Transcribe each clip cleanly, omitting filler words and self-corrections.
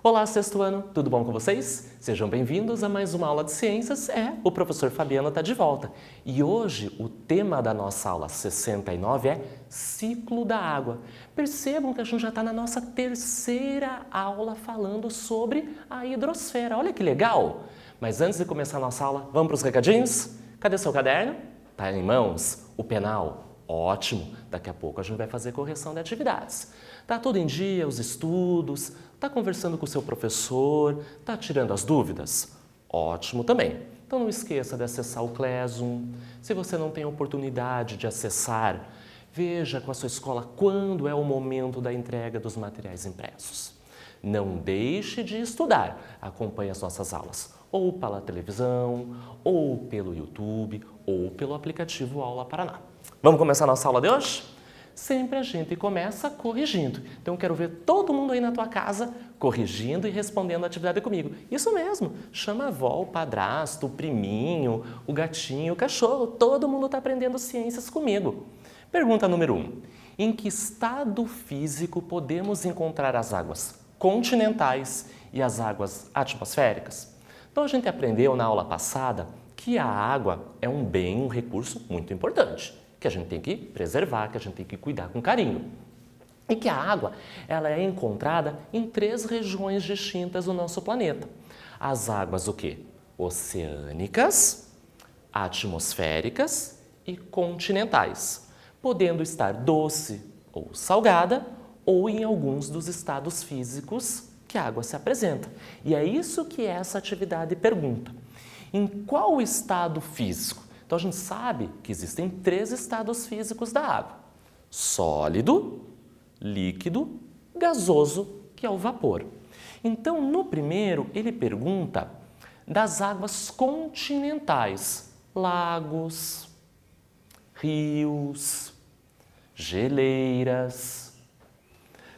Olá, sexto ano, tudo bom com vocês? Sejam bem-vindos a mais uma aula de ciências. O professor Fabiano está de volta. E hoje o tema da nossa aula 69 é ciclo da água. Percebam que a gente já está na nossa terceira aula falando sobre a hidrosfera. Olha que legal! Mas antes de começar a nossa aula, vamos para os recadinhos? Cadê seu caderno? Tá em mãos? O penal? Ótimo! Daqui a pouco a gente vai fazer correção de atividades. Tá tudo em dia, os estudos? Tá conversando com o seu professor? Tá tirando as dúvidas? Ótimo também! Então não esqueça de acessar o Classroom. Se você não tem oportunidade de acessar, veja com a sua escola quando é o momento da entrega dos materiais impressos. Não deixe de estudar. Acompanhe as nossas aulas ou pela televisão, ou pelo YouTube, ou pelo aplicativo Aula Paraná. Vamos começar a nossa aula de hoje? Sempre a gente começa corrigindo. Então, eu quero ver todo mundo aí na tua casa corrigindo e respondendo a atividade comigo. Isso mesmo, chama a avó, o padrasto, o priminho, o gatinho, o cachorro. Todo mundo está aprendendo ciências comigo. Pergunta número 1. Em que estado físico podemos encontrar as águas continentais e as águas atmosféricas? Então, a gente aprendeu na aula passada que a água é um bem, um recurso muito importante, que a gente tem que preservar, que a gente tem que cuidar com carinho. E que a água ela é encontrada em 3 regiões distintas do nosso planeta. As águas o quê? Oceânicas, atmosféricas e continentais, podendo estar doce ou salgada ou em alguns dos estados físicos que a água se apresenta. E é isso que essa atividade pergunta. Em qual estado físico? Então, a gente sabe que existem 3 estados físicos da água. Sólido, líquido, gasoso, que é o vapor. Então, no primeiro, ele pergunta das águas continentais. Lagos, rios, geleiras.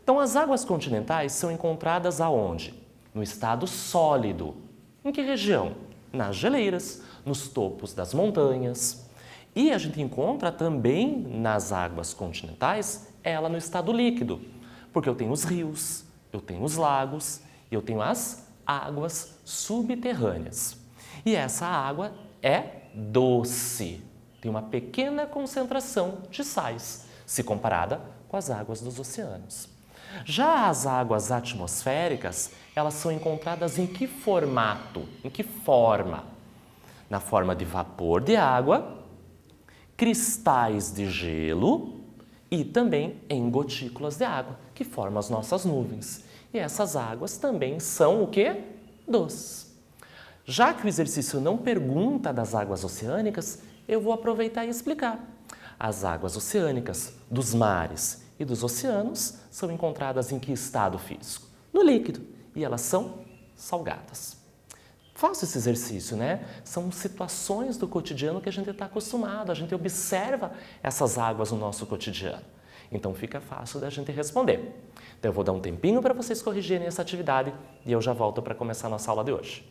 Então, as águas continentais são encontradas aonde? No estado sólido. Em que região? Nas geleiras, nos topos das montanhas. E a gente encontra também nas águas continentais, ela no estado líquido, porque eu tenho os rios, eu tenho os lagos e eu tenho as águas subterrâneas. E essa água é doce, tem uma pequena concentração de sais, se comparada com as águas dos oceanos. Já as águas atmosféricas, elas são encontradas em que formato? Em que forma? Na forma de vapor de água, cristais de gelo e também em gotículas de água, que formam as nossas nuvens. E essas águas também são o quê? Doces. Já que o exercício não pergunta das águas oceânicas, eu vou aproveitar e explicar. As águas oceânicas dos mares e dos oceanos são encontradas em que estado físico? No líquido. E elas são salgadas. Faça esse exercício, né? São situações do cotidiano que a gente está acostumado, a gente observa essas águas no nosso cotidiano. Então fica fácil da gente responder. Então eu vou dar um tempinho para vocês corrigirem essa atividade e eu já volto para começar a nossa aula de hoje.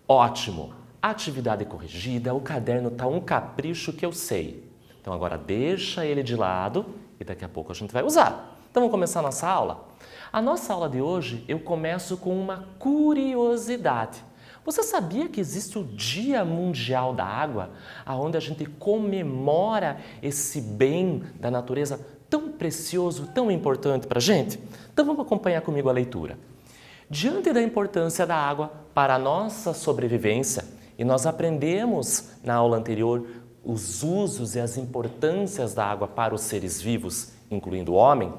Ótimo! Atividade corrigida, o caderno tá um capricho que eu sei. Então agora deixa ele de lado e daqui a pouco a gente vai usar. Então vamos começar a nossa aula? A nossa aula de hoje eu começo com uma curiosidade. Você sabia que existe o Dia Mundial da Água, onde a gente comemora esse bem da natureza tão precioso, tão importante para a gente? Então vamos acompanhar comigo a leitura. Diante da importância da água para a nossa sobrevivência, e nós aprendemos na aula anterior os usos e as importâncias da água para os seres vivos, incluindo o homem,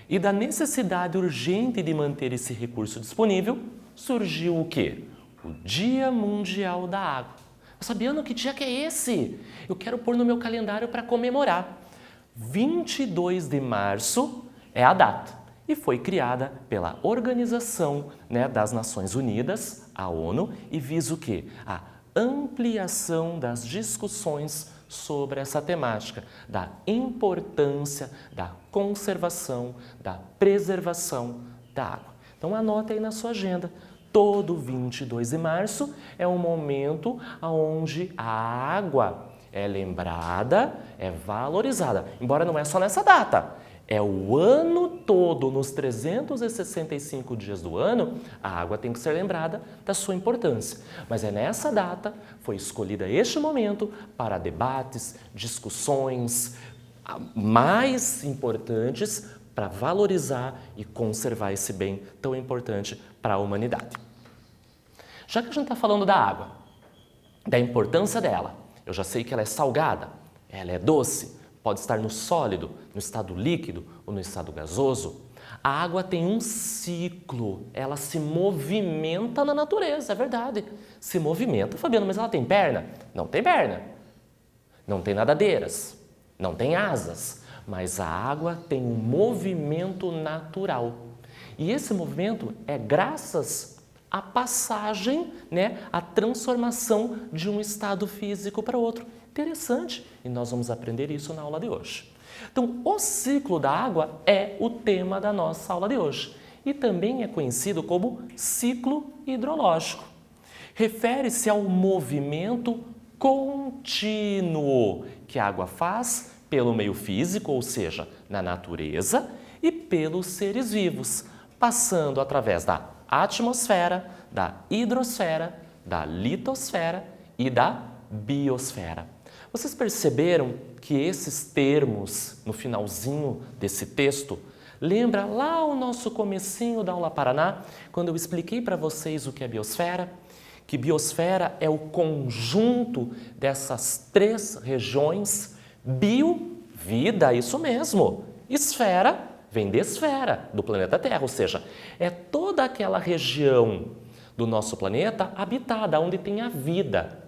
e da necessidade urgente de manter esse recurso disponível, surgiu o quê? O Dia Mundial da Água. Fabiano, que dia que é esse? Eu quero pôr no meu calendário para comemorar. 22 de março é a data e foi criada pela Organização das Nações Unidas, a ONU, e visa o quê? A ampliação das discussões sobre essa temática, da importância da conservação, da preservação da água. Então anote aí na sua agenda. Todo 22 de março é um momento onde a água é lembrada, é valorizada. Embora não é só nessa data, é o ano todo, nos 365 dias do ano, a água tem que ser lembrada da sua importância. Mas é nessa data, foi escolhida este momento para debates, discussões mais importantes para valorizar e conservar esse bem tão importante para a humanidade. Já que a gente está falando da água, da importância dela, eu já sei que ela é salgada, ela é doce, pode estar no sólido, no estado líquido ou no estado gasoso. A água tem um ciclo, ela se movimenta na natureza, é verdade. Se movimenta, Fabiano, mas ela tem perna? Não tem perna. Não tem nadadeiras, não tem asas. Mas a água tem um movimento natural. E esse movimento é graças à passagem, à transformação de um estado físico para outro. Interessante. E nós vamos aprender isso na aula de hoje. Então, o ciclo da água é o tema da nossa aula de hoje. E também é conhecido como ciclo hidrológico. Refere-se ao movimento contínuo que a água faz pelo meio físico, ou seja, na natureza, e pelos seres vivos, passando através da atmosfera, da hidrosfera, da litosfera e da biosfera. Vocês perceberam que esses termos, no finalzinho desse texto, lembra lá o nosso comecinho da aula Paraná, quando eu expliquei para vocês o que é biosfera? Que biosfera é o conjunto dessas três regiões. Bio, vida, isso mesmo. Esfera, vem de esfera, do planeta Terra, ou seja, é toda aquela região do nosso planeta habitada, onde tem a vida.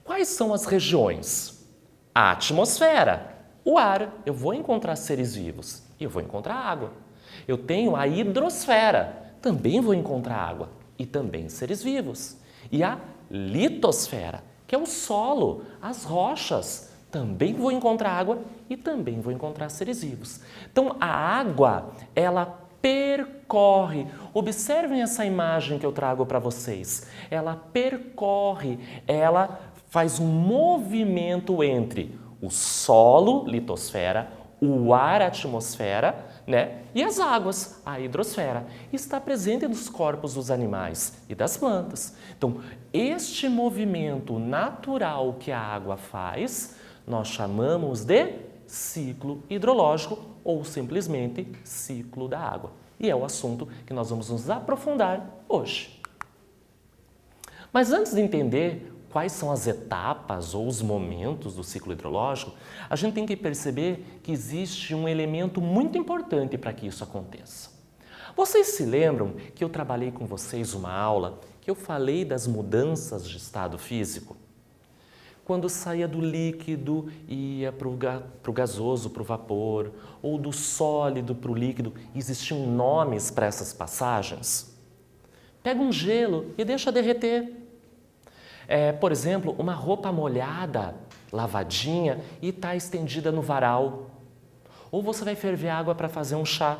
Quais são as regiões? A atmosfera, o ar, eu vou encontrar seres vivos e eu vou encontrar água. Eu tenho a hidrosfera, também vou encontrar água e também seres vivos. E a litosfera, que é o solo, as rochas, também vou encontrar água e também vou encontrar seres vivos. Então, a água, ela percorre. Observem essa imagem que eu trago para vocês. Ela percorre, ela faz um movimento entre o solo, litosfera, o ar, atmosfera, e as águas, a hidrosfera. Está presente nos corpos dos animais e das plantas. Então, este movimento natural que a água faz, nós chamamos de ciclo hidrológico ou simplesmente ciclo da água. E é o assunto que nós vamos nos aprofundar hoje. Mas antes de entender quais são as etapas ou os momentos do ciclo hidrológico, a gente tem que perceber que existe um elemento muito importante para que isso aconteça. Vocês se lembram que eu trabalhei com vocês uma aula que eu falei das mudanças de estado físico? Quando saía do líquido e ia para o gasoso, para o vapor, ou do sólido para o líquido, existiam nomes para essas passagens? Pega um gelo e deixa derreter. Por exemplo, uma roupa molhada, lavadinha e está estendida no varal. Ou você vai ferver água para fazer um chá.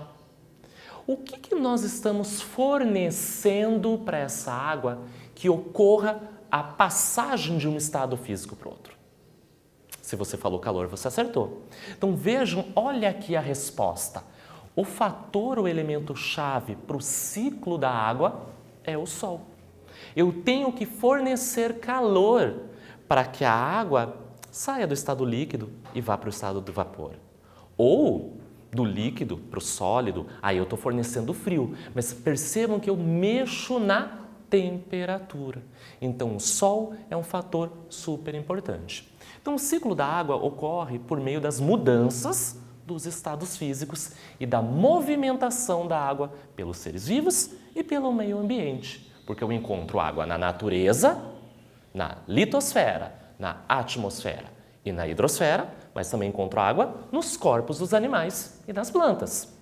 O que nós estamos fornecendo para essa água que ocorra a passagem de um estado físico para o outro. Se você falou calor, você acertou. Então vejam, olha aqui a resposta. O fator, o elemento-chave para o ciclo da água é o Sol. Eu tenho que fornecer calor para que a água saia do estado líquido e vá para o estado do vapor. Ou do líquido para o sólido, aí eu estou fornecendo frio. Mas percebam que eu mexo na temperatura. Então o Sol é um fator super importante. Então o ciclo da água ocorre por meio das mudanças dos estados físicos e da movimentação da água pelos seres vivos e pelo meio ambiente. Porque eu encontro água na natureza, na litosfera, na atmosfera e na hidrosfera, mas também encontro água nos corpos dos animais e nas plantas.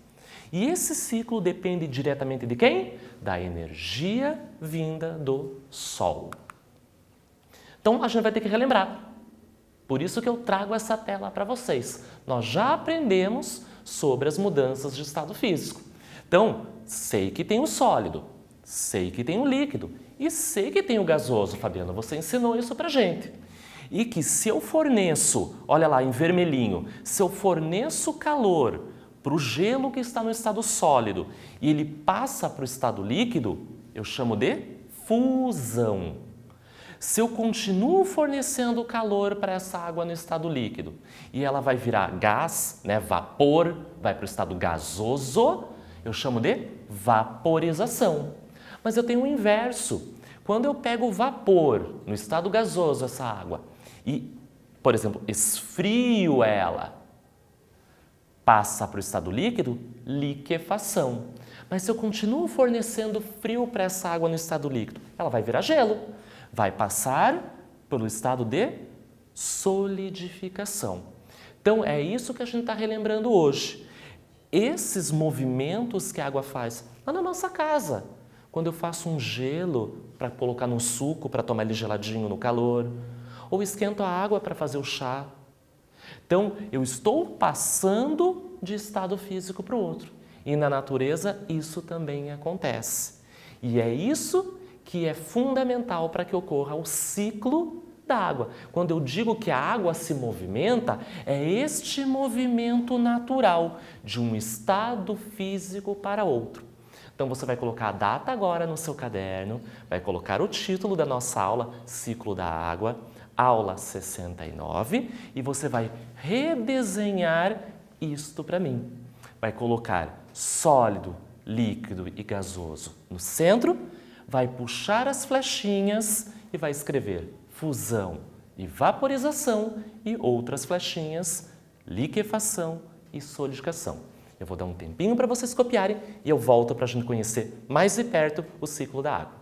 E esse ciclo depende diretamente de quem? Da energia vinda do Sol. Então a gente vai ter que relembrar. Por isso que eu trago essa tela para vocês. Nós já aprendemos sobre as mudanças de estado físico. Então, sei que tem o sólido, sei que tem o líquido e sei que tem o gasoso, Fabiana, você ensinou isso pra gente. E que se eu forneço, olha lá em vermelhinho, se eu forneço calor para o gelo que está no estado sólido e ele passa para o estado líquido, eu chamo de fusão. Se eu continuo fornecendo calor para essa água no estado líquido e ela vai virar gás, vapor, vai para o estado gasoso, eu chamo de vaporização. Mas eu tenho o inverso. Quando eu pego o vapor no estado gasoso, essa água, e, por exemplo, esfrio ela, passa para o estado líquido, liquefação. Mas se eu continuo fornecendo frio para essa água no estado líquido, ela vai virar gelo. Vai passar pelo estado de solidificação. Então, é isso que a gente está relembrando hoje. Esses movimentos que a água faz lá na nossa casa. Quando eu faço um gelo para colocar no suco, para tomar ele geladinho no calor. Ou esquento a água para fazer o chá. Então, eu estou passando de estado físico para o outro. E na natureza, isso também acontece. E é isso que é fundamental para que ocorra o ciclo da água. Quando eu digo que a água se movimenta, é este movimento natural de um estado físico para outro. Então você vai colocar a data agora no seu caderno, vai colocar o título da nossa aula, Ciclo da Água, aula 69, e você vai redesenhar isto para mim. Vai colocar sólido, líquido e gasoso no centro, vai puxar as flechinhas e vai escrever fusão e vaporização e outras flechinhas, liquefação e solidificação. Eu vou dar um tempinho para vocês copiarem e eu volto para a gente conhecer mais de perto o ciclo da água.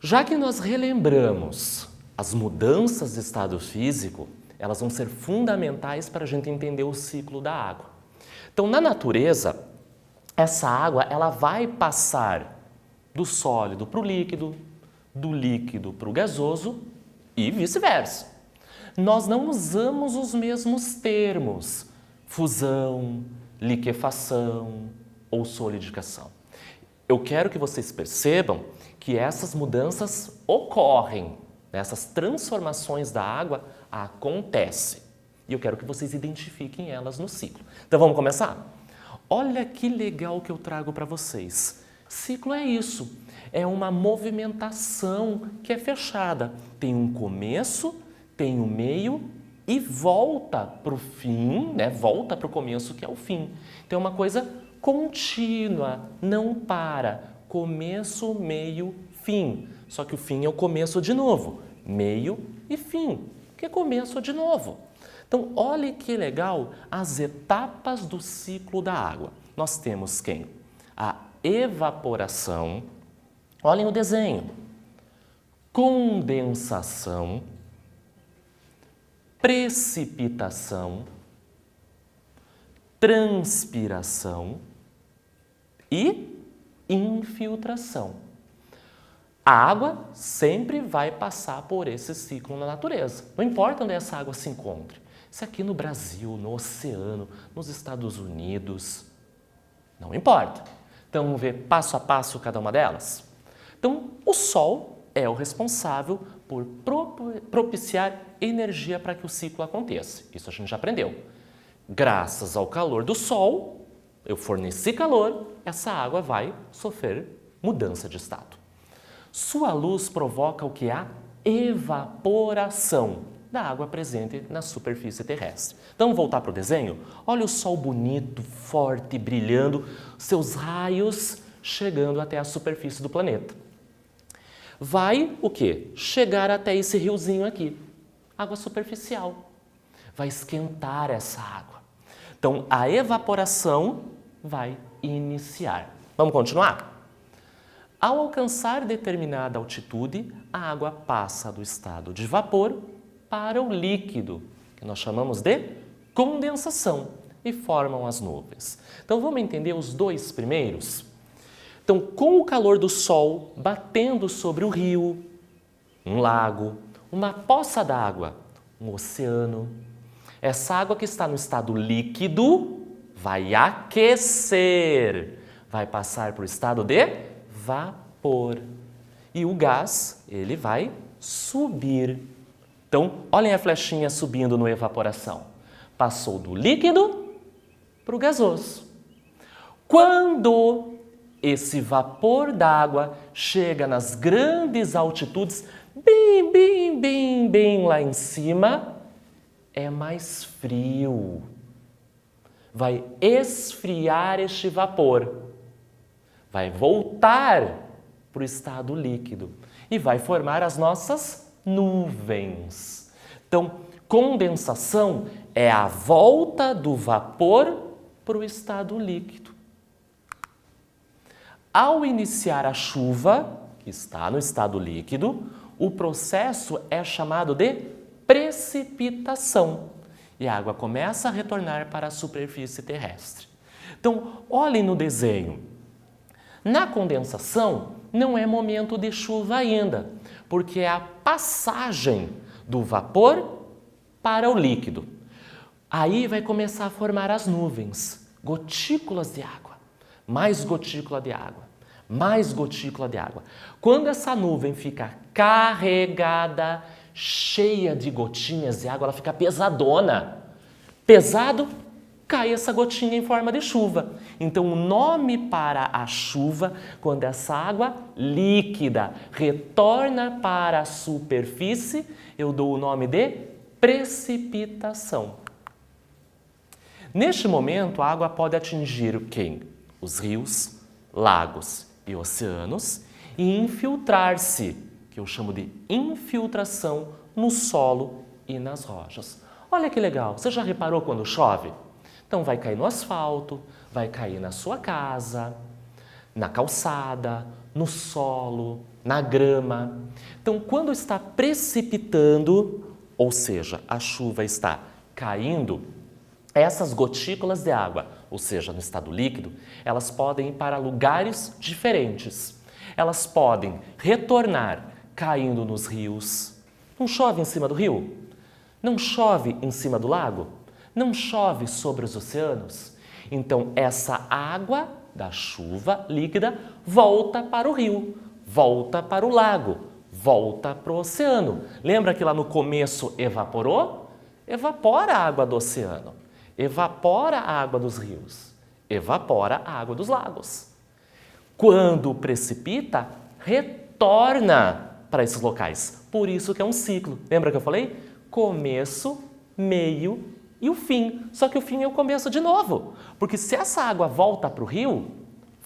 Já que nós relembramos as mudanças de estado físico, elas vão ser fundamentais para a gente entender o ciclo da água. Então, na natureza, essa água ela vai passar do sólido para o líquido, do líquido para o gasoso e vice-versa. Nós não usamos os mesmos termos, fusão, liquefação ou solidificação. Eu quero que vocês percebam que essas mudanças ocorrem, essas transformações da água acontecem. E eu quero que vocês identifiquem elas no ciclo. Então vamos começar? Olha que legal que eu trago para vocês. Ciclo é isso, é uma movimentação que é fechada. Tem um começo, tem um meio e volta para o fim, né? Volta para o começo que é o fim. Então é uma coisa contínua, não para. Começo, meio, fim. Só que o fim é o começo de novo. Meio e fim, que é começo de novo. Então, olhe que legal as etapas do ciclo da água. Nós temos quem? A evaporação. Olhem o desenho. Condensação. Precipitação. Transpiração e infiltração. A água sempre vai passar por esse ciclo na natureza. Não importa onde essa água se encontre. Se aqui no Brasil, no oceano, nos Estados Unidos, não importa. Então vamos ver passo a passo cada uma delas? Então o Sol é o responsável por propiciar energia para que o ciclo aconteça. Isso a gente já aprendeu. Graças ao calor do Sol, eu forneci calor, essa água vai sofrer mudança de estado. Sua luz provoca o que? A evaporação da água presente na superfície terrestre. Então, vamos voltar para o desenho? Olha o Sol bonito, forte, brilhando, seus raios chegando até a superfície do planeta. Vai o quê? Chegar até esse riozinho aqui, água superficial. Vai esquentar essa água. Então, a evaporação vai iniciar. Vamos continuar? Ao alcançar determinada altitude, a água passa do estado de vapor para o líquido, que nós chamamos de condensação, e formam as nuvens. Então, vamos entender os dois primeiros? Então, com o calor do Sol batendo sobre o rio, um lago, uma poça d'água, um oceano, essa água que está no estado líquido vai aquecer, vai passar para o estado de vapor. E o gás, ele vai subir. Então, olhem a flechinha subindo no evaporação. Passou do líquido para o gasoso. Quando esse vapor d'água chega nas grandes altitudes, bem lá em cima, é mais frio. Vai esfriar este vapor. Vai voltar para o estado líquido e vai formar as nossas nuvens. Então, condensação é a volta do vapor para o estado líquido. Ao iniciar a chuva, que está no estado líquido, o processo é chamado de precipitação e a água começa a retornar para a superfície terrestre. Então, olhem no desenho. Na condensação, não é momento de chuva ainda, porque é a passagem do vapor para o líquido. Aí vai começar a formar as nuvens, gotículas de água, mais gotícula de água, mais gotícula de água. Quando essa nuvem fica carregada, cheia de gotinhas de água, ela fica pesadona. Pesado, cai essa gotinha em forma de chuva. Então, o nome para a chuva, quando essa água líquida retorna para a superfície, eu dou o nome de precipitação. Neste momento, a água pode atingir quem? Os rios, lagos e oceanos e infiltrar-se, que eu chamo de infiltração no solo e nas rochas. Olha que legal, você já reparou quando chove? Então vai cair no asfalto, vai cair na sua casa, na calçada, no solo, na grama. Então, quando está precipitando, ou seja, a chuva está caindo, essas gotículas de água, ou seja, no estado líquido, elas podem ir para lugares diferentes. Elas podem retornar caindo nos rios. Não chove em cima do rio? Não chove em cima do lago? Não chove sobre os oceanos? Então, essa água da chuva líquida volta para o rio, volta para o lago, volta para o oceano. Lembra que lá no começo evaporou? Evapora a água do oceano, evapora a água dos rios, evapora a água dos lagos. Quando precipita, retorna para esses locais. Por isso que é um ciclo. Lembra que eu falei? Começo, meio e o fim. Só que o fim é o começo de novo. Porque se essa água volta para o rio,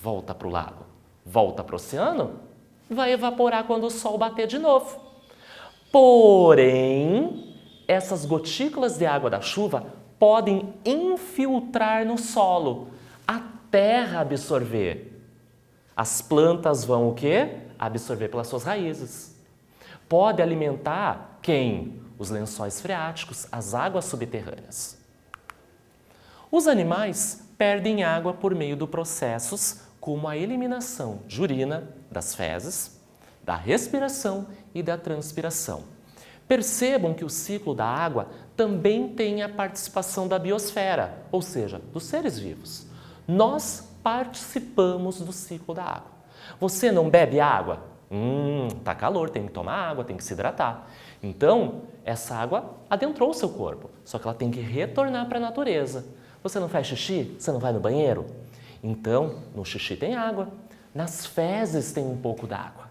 volta para o lago, volta para o oceano, vai evaporar quando o sol bater de novo. Porém, essas gotículas de água da chuva podem infiltrar no solo, a terra absorver. As plantas vão o quê? Absorver pelas suas raízes. Pode alimentar quem? Os lençóis freáticos, as águas subterrâneas. Os animais perdem água por meio de processos como a eliminação de urina, das fezes, da respiração e da transpiração. Percebam que o ciclo da água também tem a participação da biosfera, ou seja, dos seres vivos. Nós participamos do ciclo da água. Você não bebe água? Tá calor, tem que tomar água, tem que se hidratar. Então, essa água adentrou o seu corpo, só que ela tem que retornar para a natureza. Você não faz xixi? Você não vai no banheiro? Então, no xixi tem água, nas fezes tem um pouco d'água.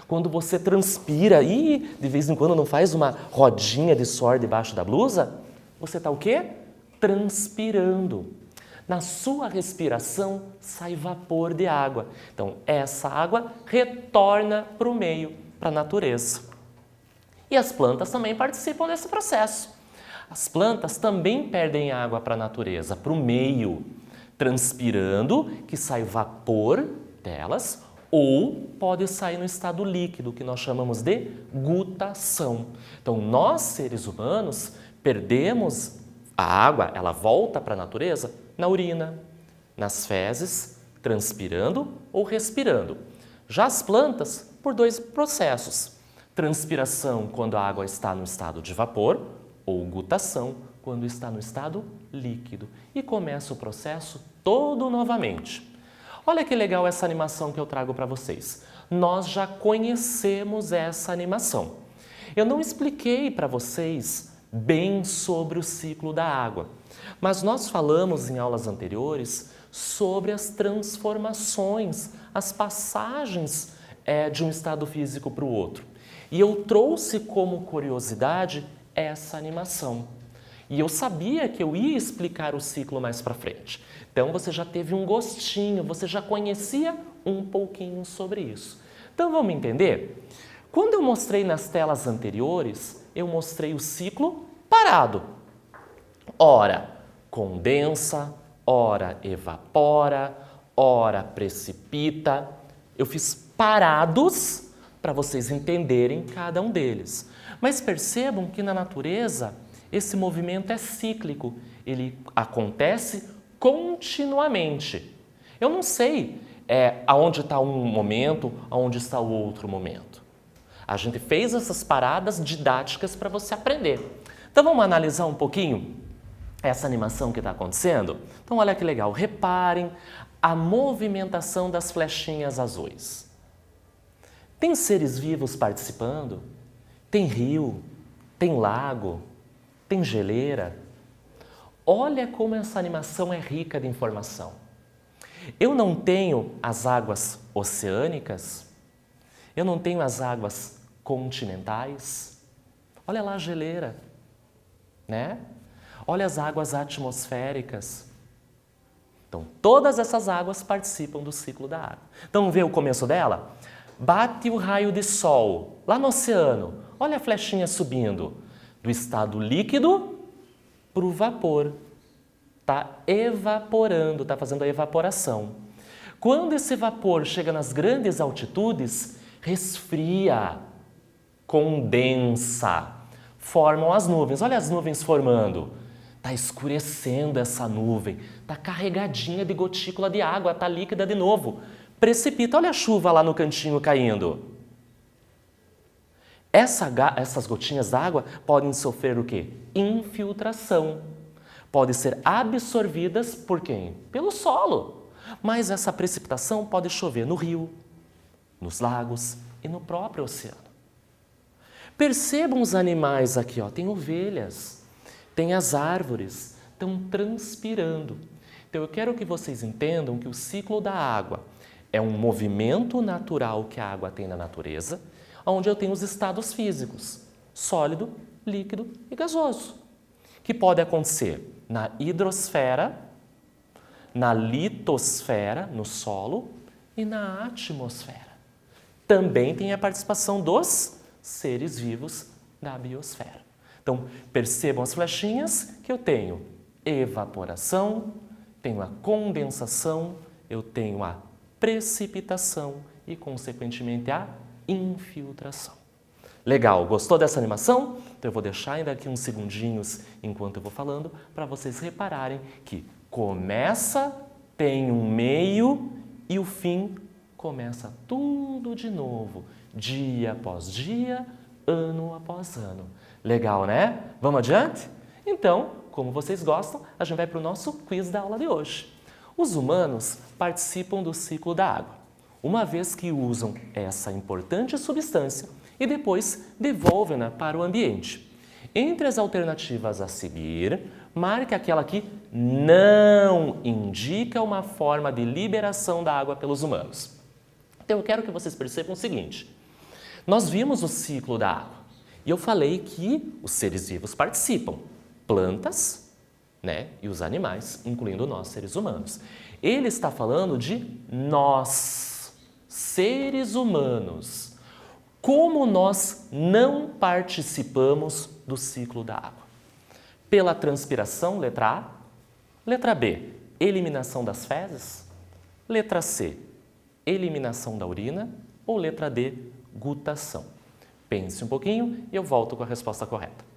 Quando você transpira e de vez em quando não faz uma rodinha de suor debaixo da blusa, você está o quê? Transpirando. Na sua respiração sai vapor de água. Então, essa água retorna para o meio, para a natureza. E as plantas também participam desse processo. As plantas também perdem água para a natureza, para o meio, transpirando, que sai vapor delas, ou pode sair no estado líquido, que nós chamamos de gutação. Então, nós, seres humanos, perdemos a água, ela volta para a natureza na urina, nas fezes, transpirando ou respirando. Já as plantas, por dois processos. Transpiração, quando a água está no estado de vapor, ou gutação, quando está no estado líquido. E começa o processo todo novamente. Olha que legal essa animação que eu trago para vocês. Nós já conhecemos essa animação. Eu não expliquei para vocês bem sobre o ciclo da água, mas nós falamos em aulas anteriores sobre as transformações, as passagens de um estado físico para o outro. E eu trouxe como curiosidade essa animação. E eu sabia que eu ia explicar o ciclo mais para frente. Então, você já teve um gostinho, você já conhecia um pouquinho sobre isso. Então, vamos entender? Quando eu mostrei nas telas anteriores, eu mostrei o ciclo parado. Ora condensa, ora evapora, ora precipita. Eu fiz parados para vocês entenderem cada um deles. Mas percebam que na natureza esse movimento é cíclico, ele acontece continuamente. Eu não sei aonde está um momento, aonde está o outro momento. A gente fez essas paradas didáticas para você aprender. Então vamos analisar um pouquinho essa animação que está acontecendo? Então olha que legal, reparem a movimentação das flechinhas azuis. Tem seres vivos participando? Tem rio? Tem lago? Tem geleira? Olha como essa animação é rica de informação. Eu não tenho as águas oceânicas, eu não tenho as águas continentais. Olha lá a geleira, né? Olha as águas atmosféricas. Então, todas essas águas participam do ciclo da água. Então, vamos ver o começo dela? Bate o raio de sol lá no oceano. Olha a flechinha subindo do estado líquido para o vapor. Está evaporando, está fazendo a evaporação. Quando esse vapor chega nas grandes altitudes, resfria, condensa, formam as nuvens. Olha as nuvens formando. Está escurecendo essa nuvem, está carregadinha de gotícula de água, está líquida de novo. Precipita, olha a chuva lá no cantinho caindo. Essas gotinhas d'água podem sofrer o quê? Infiltração. Podem ser absorvidas por quem? Pelo solo. Mas essa precipitação pode chover no rio, nos lagos e no próprio oceano. Percebam os animais aqui, ó. Tem ovelhas, tem as árvores, estão transpirando. Então eu quero que vocês entendam que o ciclo da água é um movimento natural que a água tem na natureza, onde eu tenho os estados físicos, sólido, líquido e gasoso, que pode acontecer na hidrosfera, na litosfera, no solo, e na atmosfera. Também tem a participação dos seres vivos da biosfera. Então, percebam as flechinhas que eu tenho evaporação, tenho a condensação, eu tenho a precipitação e, consequentemente, a infiltração. Legal, gostou dessa animação? Então eu vou deixar ainda aqui uns segundinhos enquanto eu vou falando para vocês repararem que começa, tem um meio e o fim começa tudo de novo, dia após dia, ano após ano. Legal, né? Vamos adiante? Então, como vocês gostam, a gente vai para o nosso quiz da aula de hoje. Os humanos participam do ciclo da água, uma vez que usam essa importante substância e depois devolvem-na para o ambiente. Entre as alternativas a seguir, marque aquela que não indica uma forma de liberação da água pelos humanos. Então eu quero que vocês percebam o seguinte: nós vimos o ciclo da água e eu falei que os seres vivos participam, plantas, né, e os animais, incluindo nós, seres humanos. Ele está falando de nós, seres humanos. Como nós não participamos do ciclo da água? Pela transpiração, letra A. Letra B, eliminação das fezes. Letra C, eliminação da urina. Ou letra D, gutação. Pense um pouquinho e eu volto com a resposta correta.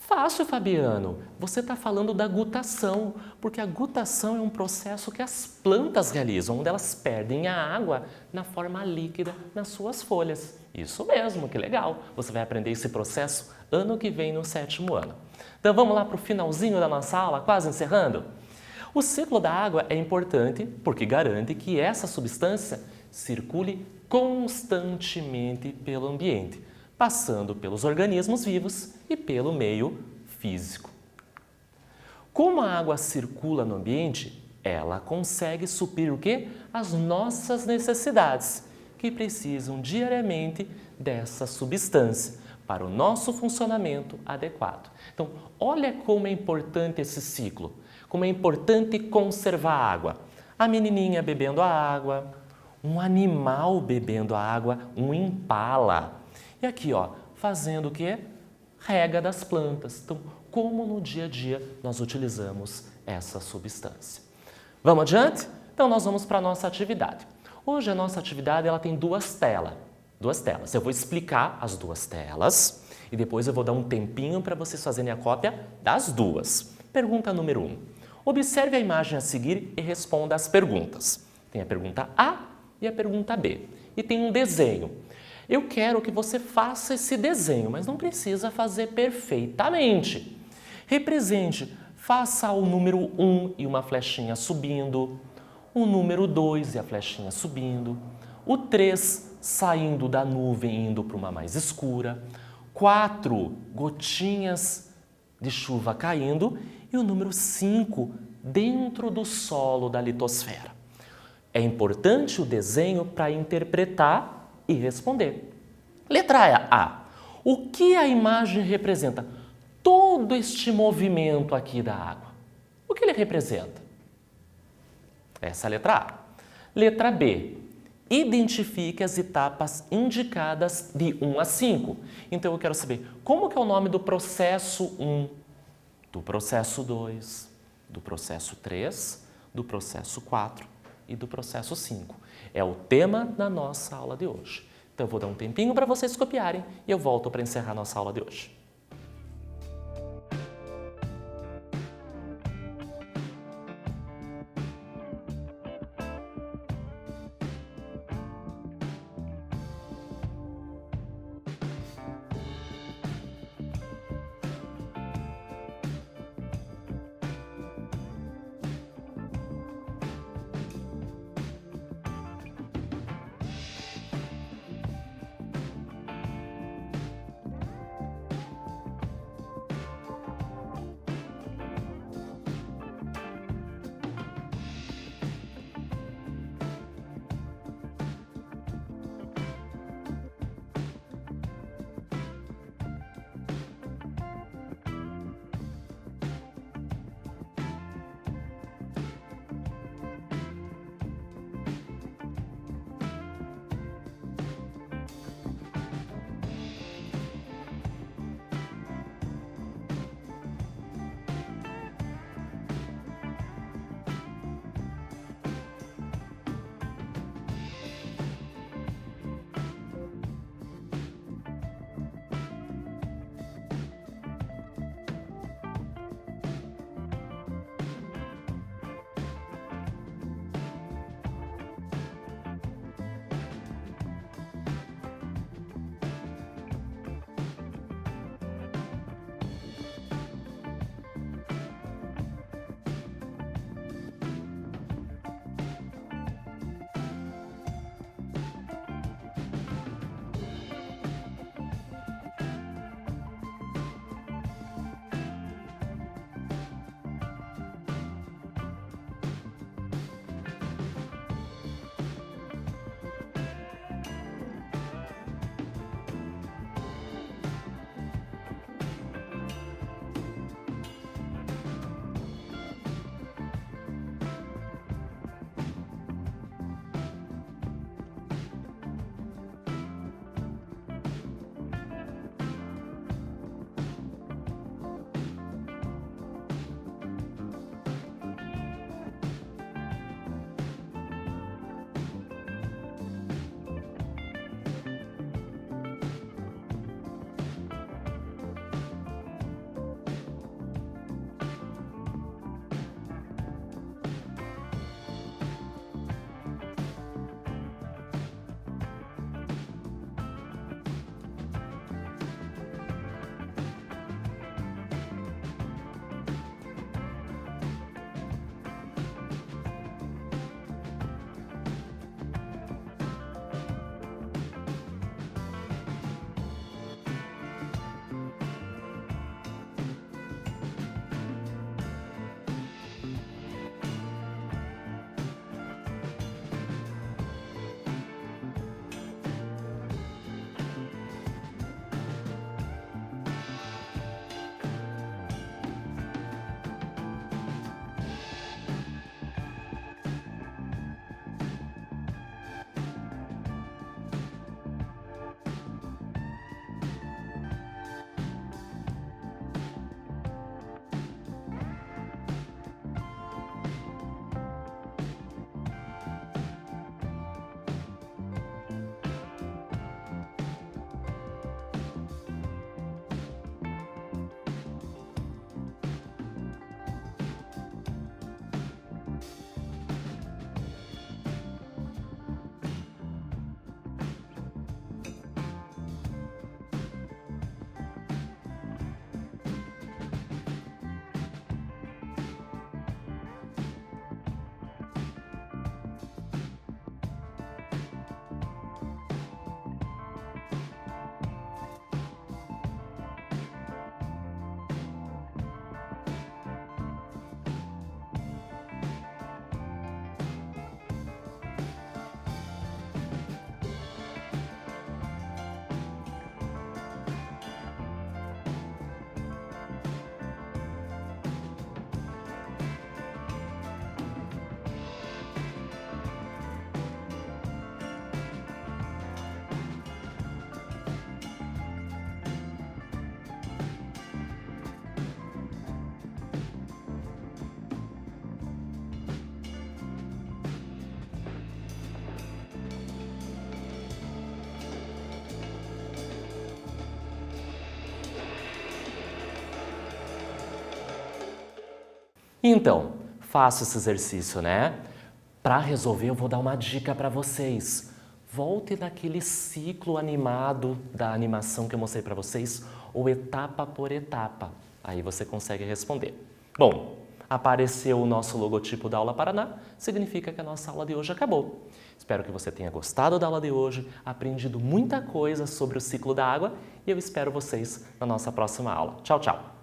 Fácil, Fabiano. Você está falando da gutação, porque a gutação é um processo que as plantas realizam, onde elas perdem a água na forma líquida nas suas folhas. Isso mesmo, que legal. Você vai aprender esse processo ano que vem no 7º ano. Então vamos lá para o finalzinho da nossa aula, quase encerrando? O ciclo da água é importante porque garante que essa substância circule constantemente pelo ambiente, passando pelos organismos vivos e pelo meio físico. Como a água circula no ambiente, ela consegue suprir o quê? As nossas necessidades, que precisam diariamente dessa substância para o nosso funcionamento adequado. Então, olha como é importante esse ciclo, como é importante conservar a água. A menininha bebendo a água, um animal bebendo a água, um impala. E aqui, ó, fazendo o quê? Rega das plantas. Então, como no dia a dia nós utilizamos essa substância. Vamos adiante? Então, nós vamos para a nossa atividade. Hoje a nossa atividade ela tem duas telas. Eu vou explicar as duas telas e depois eu vou dar um tempinho para vocês fazerem a cópia das duas. Pergunta número 1. Observe a imagem a seguir e responda as perguntas. Tem a pergunta A e a pergunta B. E tem um desenho. Eu quero que você faça esse desenho, mas não precisa fazer perfeitamente. Represente, faça o número 1 e uma flechinha subindo, o número 2 e a flechinha subindo, o 3 saindo da nuvem indo para uma mais escura, 4 gotinhas de chuva caindo e o número 5 dentro do solo da litosfera. É importante o desenho para interpretar e responder. Letra A. O que a imagem representa? Todo este movimento aqui da água. O que ele representa? Essa é a letra A. Letra B. Identifique as etapas indicadas de 1 a 5. Então, eu quero saber como que é o nome do processo 1, do processo 2, do processo 3, do processo 4 e do processo 5. É o tema da nossa aula de hoje. Então, eu vou dar um tempinho para vocês copiarem e eu volto para encerrar nossa aula de hoje. Então, faça esse exercício, né? Para resolver, eu vou dar uma dica para vocês. Volte naquele ciclo animado da animação que eu mostrei para vocês, ou etapa por etapa. Aí você consegue responder. Bom, apareceu o nosso logotipo da Aula Paraná, significa que a nossa aula de hoje acabou. Espero que você tenha gostado da aula de hoje, aprendido muita coisa sobre o ciclo da água e eu espero vocês na nossa próxima aula. Tchau, tchau!